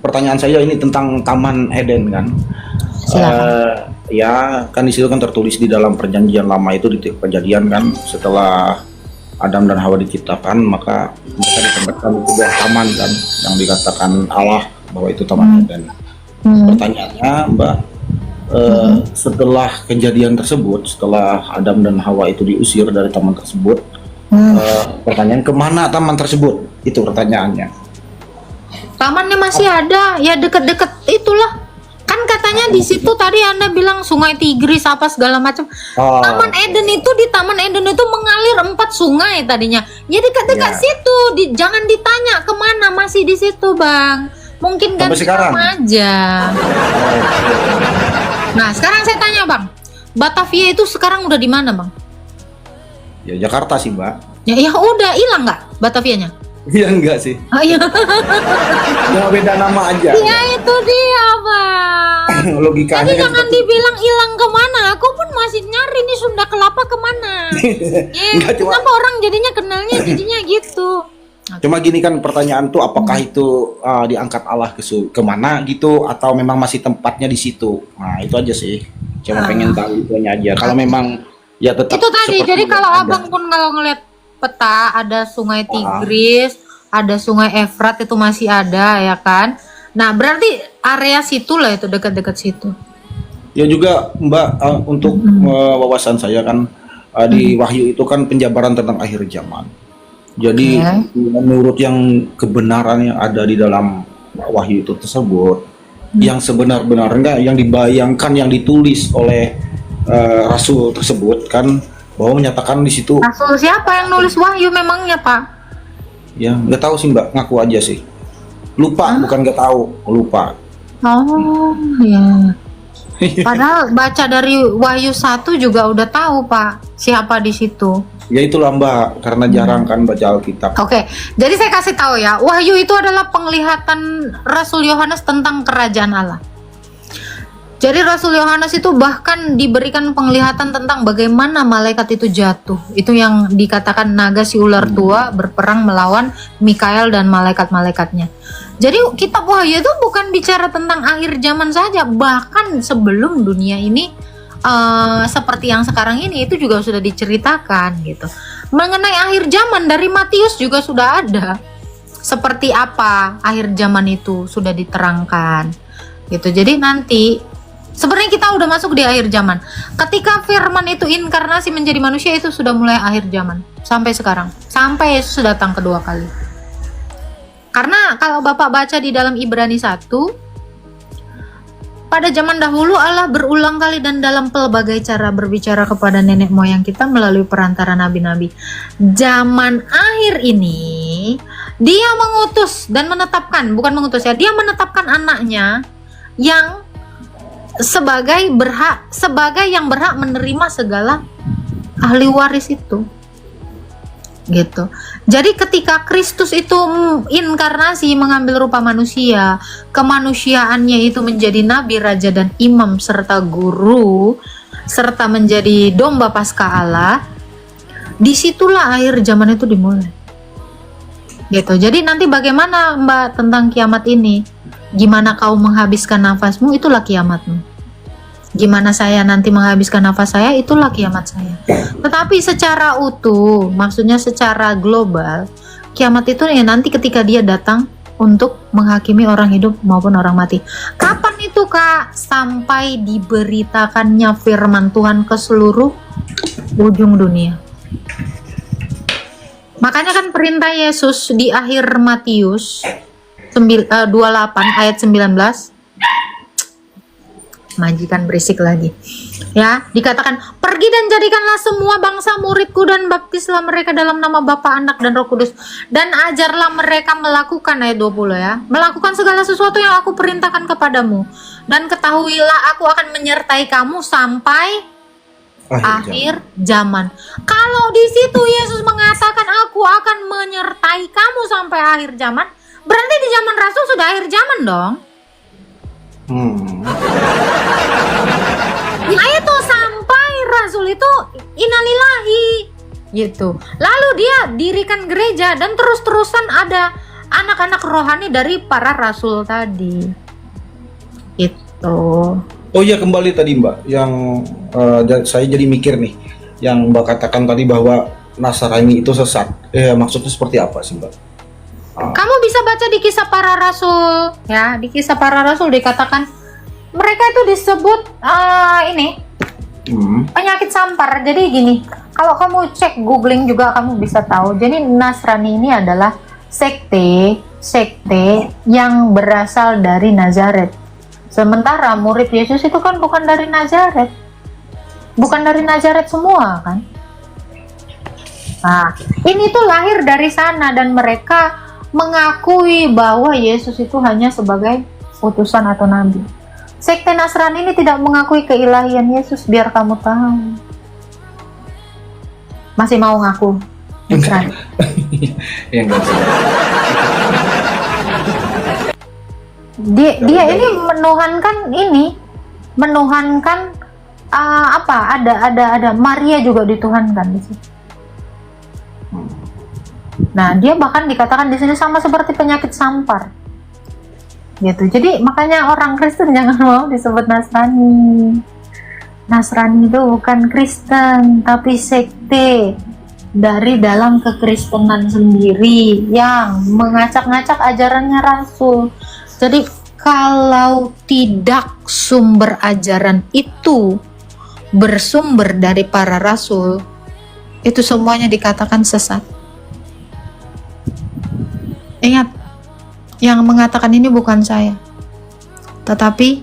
pertanyaan saya ini tentang Taman Eden kan. Silakan. Ya kan di situ kan tertulis di dalam perjanjian lama itu di kejadian kan, setelah Adam dan Hawa diciptakan maka mereka ditempatkan di sebuah taman kan yang dikatakan Allah bahwa itu Taman Eden. Pertanyaannya Mbak, setelah kejadian tersebut, setelah Adam dan Hawa itu diusir dari taman tersebut, pertanyaan kemana taman tersebut? Itu pertanyaannya. Tamannya masih ada, ya deket-deket itulah. Kan katanya di situ tadi Anda bilang Sungai Tigris apa segala macam. Taman Eden itu, di Taman Eden itu mengalir 4 sungai tadinya. Ya dekat-dekat situ. Jangan ditanya kemana, masih di situ Bang. Mungkin ganti nama aja. Nah sekarang saya tanya Bang, Batavia itu sekarang udah di mana Bang? Ya Jakarta sih Mbak. Ya udah hilang nggak Batavianya? Iya enggak sih. Oh iya. Cuma beda nama aja. Ya itu dia Bang. Logikanya. Jadi kan jangan dibilang hilang kemana. Aku pun masih nyari nih Sunda Kelapa kemana. Kenapa orang jadinya kenalnya jadinya gitu. Cuma gini kan pertanyaan tuh, apakah itu diangkat Allah kemana gitu, atau memang masih tempatnya di situ? Nah itu aja sih. Cuma pengen tahu itu aja. Kalau memang ya tetap. Itu tadi. Jadi kalau abang pun kalau ngeliat peta ada Sungai Tigris, ada Sungai Efrat itu masih ada ya kan. Nah berarti area situ lah itu, dekat-dekat situ. Ya juga Mbak, untuk wawasan saya kan di Wahyu itu kan penjabaran tentang akhir zaman. Jadi menurut yang kebenaran yang ada di dalam Wahyu itu tersebut, yang sebenar-benarnya yang dibayangkan, yang ditulis oleh Rasul tersebut kan, bahwa menyatakan di situ. Rasul siapa yang nulis Wahyu memangnya Pak? Ya nggak tahu sih Mbak, ngaku aja sih. Lupa, bukan nggak tahu, lupa. Oh ya. Padahal baca dari Wahyu 1 juga udah tahu Pak siapa di situ. Ya itulah Mbak, karena jarang kan baca Alkitab. Oke, jadi saya kasih tahu ya, Wahyu itu adalah penglihatan Rasul Yohanes tentang kerajaan Allah. Jadi Rasul Yohanes itu bahkan diberikan penglihatan tentang bagaimana malaikat itu jatuh. Itu yang dikatakan naga si ular tua berperang melawan Mikael dan malaikat-malaikatnya. Jadi kitab Wahyu itu bukan bicara tentang akhir zaman saja, bahkan sebelum dunia ini seperti yang sekarang ini itu juga sudah diceritakan gitu. Mengenai akhir zaman dari Matius juga sudah ada. Seperti apa akhir zaman itu sudah diterangkan gitu. Jadi nanti sebenarnya kita udah masuk di akhir zaman. Ketika firman itu inkarnasi menjadi manusia, itu sudah mulai akhir zaman. Sampai sekarang. Sampai Yesus datang kedua kali. Karena kalau Bapak baca di dalam Ibrani 1, pada zaman dahulu Allah berulang kali dan dalam pelbagai cara berbicara kepada nenek moyang kita melalui perantara nabi-nabi. Zaman akhir ini, Dia mengutus dan menetapkan, bukan mengutus ya, Dia menetapkan anaknya yang sebagai yang berhak menerima segala ahli waris itu gitu. Jadi ketika Kristus itu inkarnasi mengambil rupa manusia, kemanusiaannya itu menjadi nabi, raja dan imam serta guru, serta menjadi domba Paskah Allah, disitulah akhir zaman itu dimulai gitu. Jadi nanti bagaimana Mbak tentang kiamat ini, gimana kau menghabiskan nafasmu, itulah kiamatmu. Gimana saya nanti menghabiskan nafas saya, itulah kiamat saya. Tetapi secara utuh, maksudnya secara global, kiamat itu ya nanti ketika Dia datang untuk menghakimi orang hidup maupun orang mati. Kapan itu Kak? Sampai diberitakannya firman Tuhan ke seluruh ujung dunia. Makanya kan perintah Yesus di akhir Matius 28 ayat 19, majikan berisik lagi ya, dikatakan pergi dan jadikanlah semua bangsa muridku dan baptislah mereka dalam nama Bapa, Anak dan Roh Kudus, dan ajarlah mereka melakukan, ayat 20 ya, melakukan segala sesuatu yang aku perintahkan kepadamu, dan ketahuilah aku akan menyertai kamu sampai akhir zaman. Kalau di situ Yesus mengatakan aku akan menyertai kamu sampai akhir zaman, berarti di zaman Rasul sudah akhir zaman dong. Nah itu sampai Rasul itu innalillahi gitu. Lalu dia dirikan gereja dan terus-terusan ada anak-anak rohani dari para rasul tadi. Itu. Oh iya, kembali tadi Mbak, yang saya jadi mikir nih, yang Mbak katakan tadi bahwa Nasrani itu sesat. Maksudnya seperti apa sih Mbak? Kamu bisa baca di kisah para rasul, ya. Di kisah para rasul dikatakan mereka itu disebut penyakit sampar. Jadi gini, kalau kamu cek googling juga kamu bisa tahu. Jadi Nasrani ini adalah sekte yang berasal dari Nazaret. Sementara murid Yesus itu kan bukan dari Nazaret. Bukan dari Nazaret semua kan. Nah, ini tuh lahir dari sana dan mereka mengakui bahwa Yesus itu hanya sebagai utusan atau nabi. Sekte Nasrani ini tidak mengakui keilahian Yesus, biar kamu tahu. Masih mau ngaku Nasrani? Ya enggak sih. Dia ini menuhankan ada Maria juga dituhankan di sini. Nah, dia bahkan dikatakan di sini sama seperti penyakit sampar. Gitu. Jadi makanya orang Kristen jangan mau disebut Nasrani. Nasrani itu bukan Kristen, tapi sekte dari dalam kekristenan sendiri yang mengacak-ngacak ajarannya Rasul. Jadi kalau tidak sumber ajaran itu bersumber dari para rasul, itu semuanya dikatakan sesat. Ingat, yang mengatakan ini bukan saya, tetapi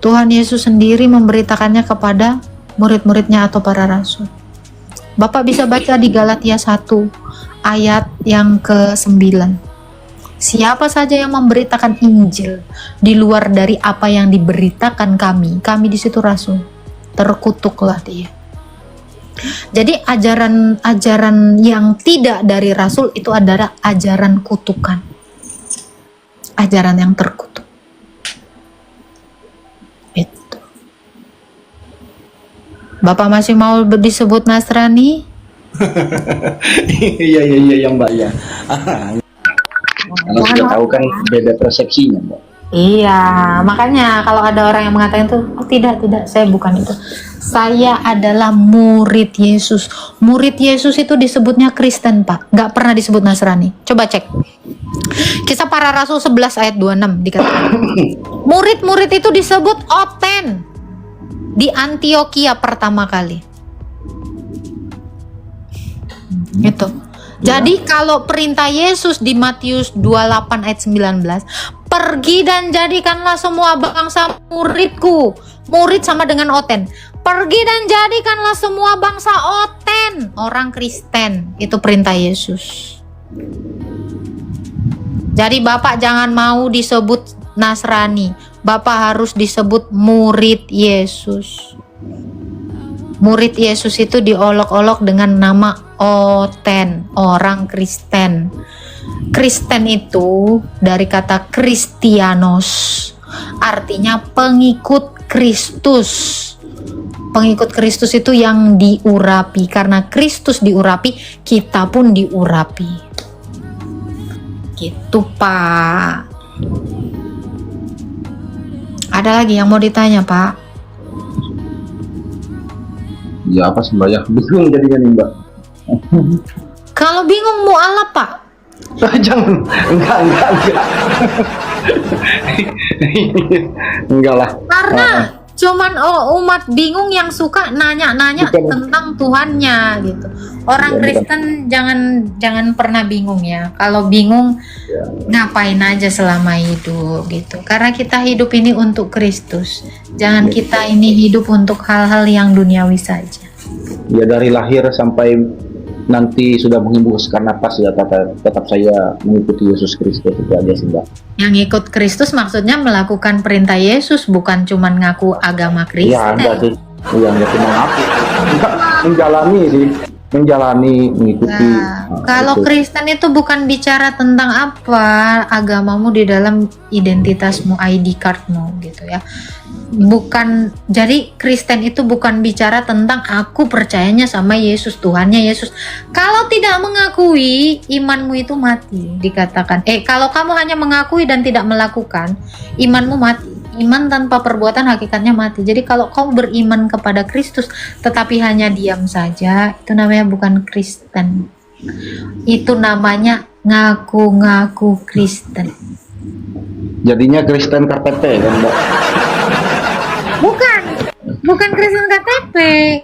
Tuhan Yesus sendiri memberitakannya kepada murid-muridnya atau para rasul. Bapak bisa baca di Galatia 1 ayat yang ke-9. Siapa saja yang memberitakan Injil di luar dari apa yang diberitakan kami di situ rasul, terkutuklah dia. Jadi ajaran yang tidak dari rasul itu adalah ajaran kutukan, ajaran yang terkutuk. Itu. Bapak masih mau disebut Nasrani? Iya Mbak ya. Karena sudah tahu kan beda persepsinya Mbak. Iya, makanya kalau ada orang yang mengatakan itu, oh tidak, saya bukan itu. Saya adalah murid Yesus. Murid Yesus itu disebutnya Kristen, Pak. Nggak pernah disebut Nasrani. Coba cek. Kisah Para Rasul 11 ayat 26 dikatakan. Murid-murid itu disebut Oten di Antioquia pertama kali. Gitu. Jadi kalau perintah Yesus di Matius 28 ayat 19, pergi dan jadikanlah semua bangsa muridku. Murid sama dengan Oten. Pergi dan jadikanlah semua bangsa Oten, orang Kristen. Itu perintah Yesus. Jadi Bapak jangan mau disebut Nasrani. Bapak harus disebut murid Yesus. Murid Yesus itu diolok-olok dengan nama Oten, orang Kristen. Kristen itu dari kata Kristianos, artinya pengikut Kristus. Pengikut Kristus itu yang diurapi. Karena Kristus diurapi, kita pun diurapi. Gitu Pak. Ada lagi yang mau ditanya Pak? Ya apa Mbak? Bingung jadinya nih Mbak. Kalau bingung mualaf Pak? Jangan, enggak. Enggak lah. Karena cuman umat bingung yang suka nanya-nanya tentang Tuhannya gitu. Orang Kristen jangan pernah bingung ya. Kalau bingung ngapain aja selama hidup gitu. Karena kita hidup ini untuk Kristus. Jangan kita ini hidup untuk hal-hal yang duniawi saja. Ya dari lahir sampai nanti sudah menghembuskan napas ya tetap saya mengikuti Yesus Kristus, itu aja sih Mbak. Yang ikut Kristus maksudnya melakukan perintah Yesus, bukan cuman ngaku agama Kristen. Iya enggak sih. Iya enggak cuma ngaku. Menjalani mengikuti Kalau itu. Kristen itu bukan bicara tentang apa agamamu di dalam identitasmu, ID cardmu gitu ya. Bukan, jadi Kristen itu bukan bicara tentang aku percayanya sama Yesus, Tuhannya Yesus. Kalau tidak mengakui, imanmu itu mati, dikatakan. Kalau kamu hanya mengakui dan tidak melakukan, imanmu mati. Iman tanpa perbuatan hakikatnya mati. Jadi kalau kau beriman kepada Kristus tetapi hanya diam saja, itu namanya bukan Kristen. Itu namanya ngaku-ngaku Kristen. Jadinya Kristen KTP kan, Mbak? Bukan Kristen KTP,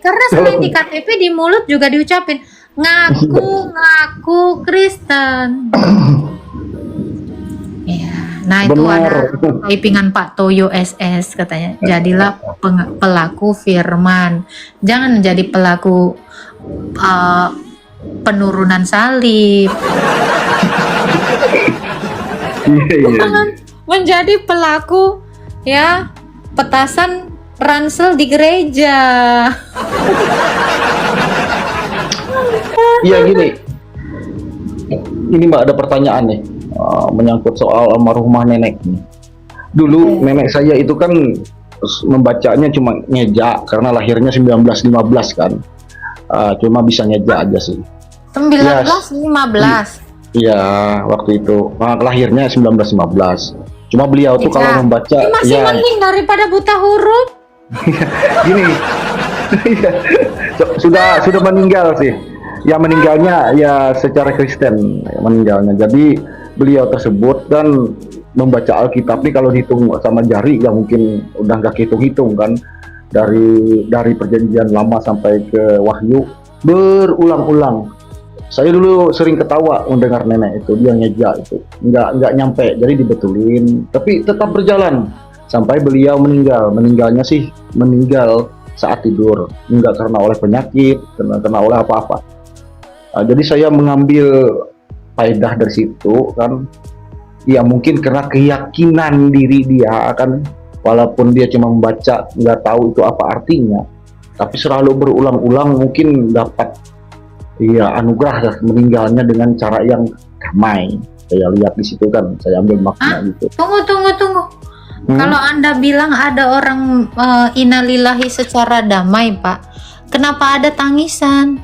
karena selain di KTP di mulut juga diucapin ngaku-ngaku Kristen. Ya, nah itu Benar. ada typingan Pak Toyo SS katanya, jadilah pelaku firman, jangan menjadi pelaku penurunan salib. Iya. Jangan menjadi pelaku ya petasan ransel di gereja. Iya gini. Ini Mbak ada pertanyaan nih, menyangkut soal almarhumah nenek nih. Dulu nenek saya itu kan membacanya cuma ngeja karena lahirnya 1915 kan. Cuma bisa ngeja aja sih. 1915. Iya, waktu itu. Lahirnya 1915. Cuma beliau tuh kalau membaca masih ya mending daripada buta huruf. gini. sudah meninggal sih. Ya meninggalnya ya secara Kristen meninggalnya. Jadi beliau tersebut dan membaca Alkitab nih kalau dihitung sama jari ya mungkin udah nggak hitung-hitung kan, dari perjanjian lama sampai ke Wahyu berulang-ulang. Saya dulu sering ketawa mendengar nenek itu, dia ngeja itu nggak nyampe, jadi dibetulin tapi tetap berjalan sampai beliau meninggalnya sih meninggal saat tidur, nggak karena oleh penyakit, karena oleh apa-apa. Jadi saya mengambil faedah dari situ kan, ya mungkin karena keyakinan diri dia kan, walaupun dia cuma membaca nggak tahu itu apa artinya, tapi selalu berulang-ulang mungkin dapat ya anugerah meninggalnya dengan cara yang damai. Saya lihat di situ kan, saya ambil makna gitu. Tunggu. Kalau Anda bilang ada orang innalillahi secara damai, Pak, kenapa ada tangisan?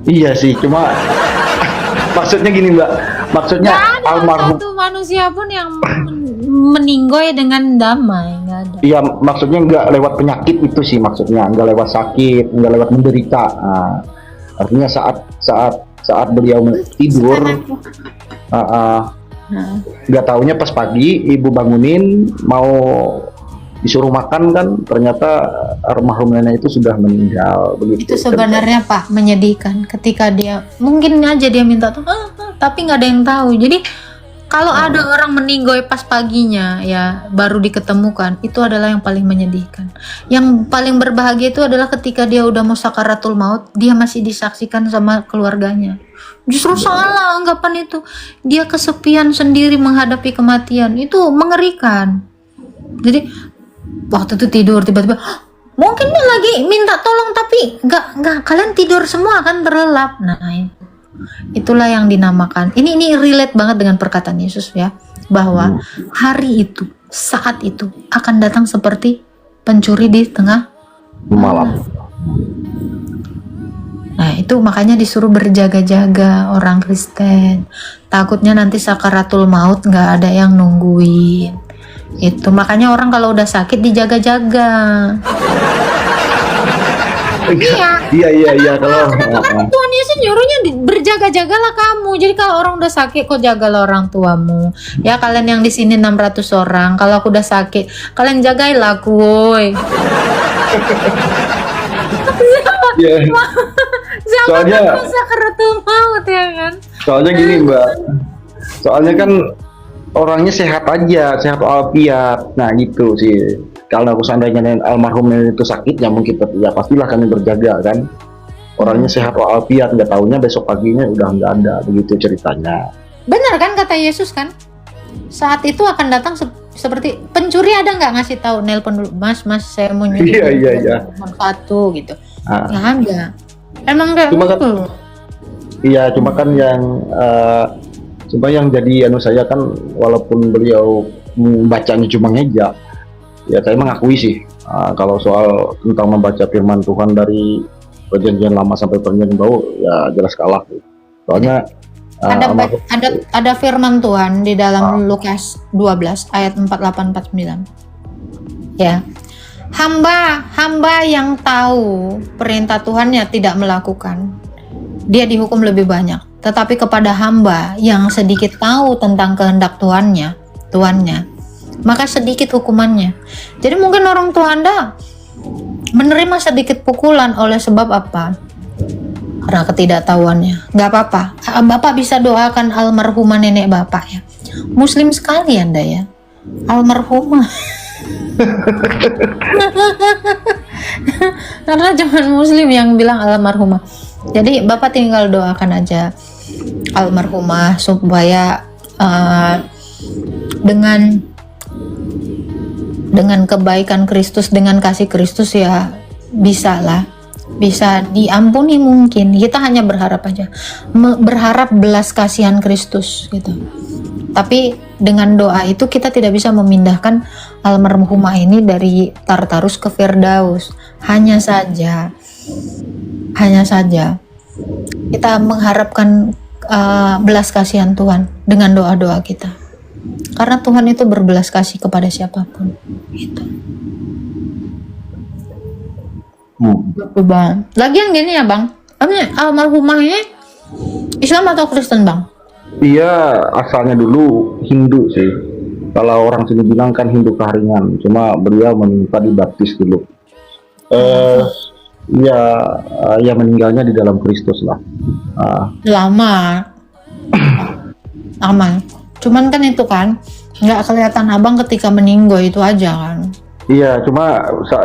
Iya sih, cuma maksudnya gini Mbak, maksudnya almarhum satu manusia pun yang meninggoy dengan damai, nggak ada. iya, maksudnya nggak lewat penyakit itu sih, maksudnya nggak lewat sakit, nggak lewat menderita. Artinya saat beliau tidur, nggak taunya pas pagi ibu bangunin mau disuruh makan kan, ternyata almarhum nenek itu sudah meninggal begitu. Itu sebenarnya Pak menyedihkan ketika dia mungkin aja dia minta tolong, tapi nggak ada yang tahu. Jadi kalau ada orang meninggoy pas paginya ya baru diketemukan, itu adalah yang paling menyedihkan. Yang paling berbahagia itu adalah ketika dia udah mau sakaratul maut, dia masih disaksikan sama keluarganya. Justru salah anggapan itu, dia kesepian sendiri menghadapi kematian, itu mengerikan. Jadi waktu itu tidur tiba-tiba mungkin dia lagi minta tolong tapi nggak kalian tidur semua kan, terlelap. Nah itulah yang dinamakan, ini relate banget dengan perkataan Yesus ya, bahwa hari itu, saat itu akan datang seperti pencuri di tengah malam. Nah itu makanya disuruh berjaga-jaga orang Kristen, takutnya nanti sakaratul maut nggak ada yang nungguin. Itu makanya orang kalau udah sakit dijaga-jaga. Iya. Kalau Tuhan Yesus nyuruhnya berjaga-jagalah kamu. Jadi kalau orang udah sakit, kok jagalah orang tuamu. Ya kalian yang di sini 600 orang, kalau aku udah sakit, kalian jagailah aku, woi. Soalnya sakaratul maut ya kan. Soalnya gini Mbak, soalnya kan orangnya sehat aja, sehat walafiat. Nah gitu sih. Kalau aku seandainya almarhum itu sakit ya mungkin ya pastilah kami berjaga kan. Orangnya sehat walafiat, nggak taunya besok paginya udah nggak ada, begitu ceritanya. Benar kan kata Yesus kan? Saat itu akan datang seperti pencuri, ada nggak ngasih tahu, nelpon dulu, mas saya mau nyuri. Iya. Nomor 1 gitu. Nggak ada. Emang kayak Cuma gitu. Iya, cuma kan yang jadi saya kan, walaupun beliau bacanya cuma ngeja, ya saya mengakui sih, kalau soal tentang membaca firman Tuhan dari perjanjian lama sampai perjanjian baru, ya jelas kalah. Soalnya ada firman Tuhan di dalam Lukas 12 ayat 48-49. Ya. Hamba yang tahu perintah Tuhannya tidak melakukan, dia dihukum lebih banyak. Tetapi kepada hamba yang sedikit tahu tentang kehendak tuannya, maka sedikit hukumannya. Jadi mungkin orang tua Anda menerima sedikit pukulan oleh sebab apa? Karena ketidaktahuannya. Gak apa-apa. Bapak bisa doakan almarhumah nenek Bapak ya. Muslim sekali Anda ya. Almarhumah. Karena cuman Muslim yang bilang almarhumah. Jadi Bapak tinggal doakan aja almarhumah supaya dengan kebaikan Kristus, dengan kasih Kristus ya bisa diampuni. Mungkin kita hanya berharap aja, berharap belas kasihan Kristus gitu. Tapi dengan doa itu kita tidak bisa memindahkan almarhumah ini dari Tartarus ke Firdaus. Hanya saja kita mengharapkan belas kasihan Tuhan dengan doa-doa kita, karena Tuhan itu berbelas kasih kepada siapapun gitu. Bang, lagian gini ya Bang, almarhumah ini Islam atau Kristen Bang? Iya, asalnya dulu Hindu sih. Kalau orang sini bilang kan Hindu Kaharingan, cuma beliau meminta dibaptis dulu. Ya meninggalnya di dalam Kristus lah. Lama. Cuman kan itu kan nggak kelihatan abang ketika meninggal itu aja kan. Iya, cuma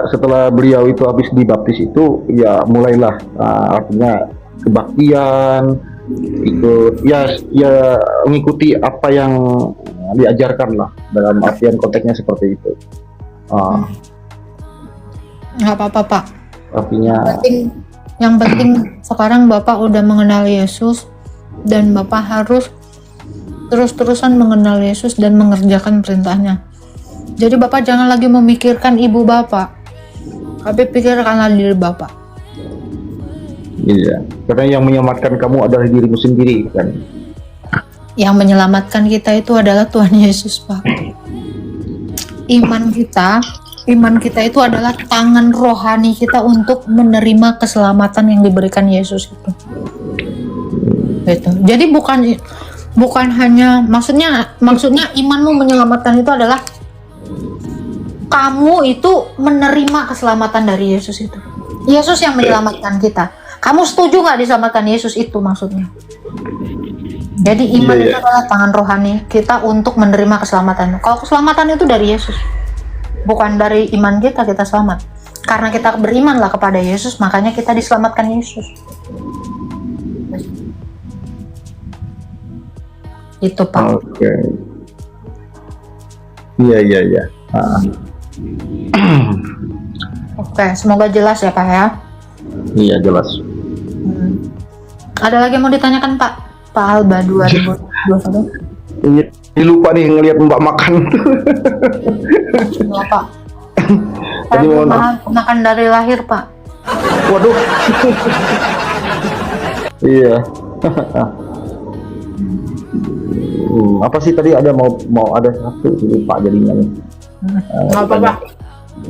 setelah beliau itu habis dibaptis itu, ya mulailah artinya kebaktian, ikut ya mengikuti apa yang diajarkan lah, dalam artian konteksnya seperti itu. Nggak apa-apa Pak. Artinya yang penting sekarang Bapak udah mengenal Yesus, dan Bapak harus terus-terusan mengenal Yesus dan mengerjakan perintahnya. Jadi Bapak jangan lagi memikirkan ibu Bapak, tapi pikirkanlah diri Bapak. Iya, karena yang menyelamatkan kamu adalah dirimu sendiri kan. Yang menyelamatkan kita itu adalah Tuhan Yesus Pak. Iman kita itu adalah tangan rohani kita untuk menerima keselamatan yang diberikan Yesus itu. Gitu. Jadi bukan hanya maksudnya imanmu menyelamatkan itu adalah kamu itu menerima keselamatan dari Yesus itu. Yesus yang menyelamatkan kita. Kamu setuju nggak diselamatkan Yesus itu maksudnya? Jadi iman itu adalah tangan rohani kita untuk menerima keselamatan. Kalau keselamatan itu dari Yesus, bukan dari iman kita selamat. Karena kita berimanlah kepada Yesus, makanya kita diselamatkan Yesus. Itu Pak. Oke. Iya. Oke, semoga jelas ya Pak ya. Iya jelas. Ada lagi yang mau ditanyakan Pak Alba 2021? Iya, lupa nih ngelihat Mbak makan. Iya Pak. Saya belum makan dari lahir Pak. Waduh. Iya. Apa sih tadi ada mau ada satu lupa jadinya nih. Nggak apa-apa.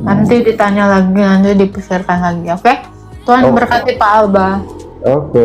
Nanti ditanya lagi, nanti dipikirkan lagi, oke? Tuhan memberkati Pak Alba. Oke.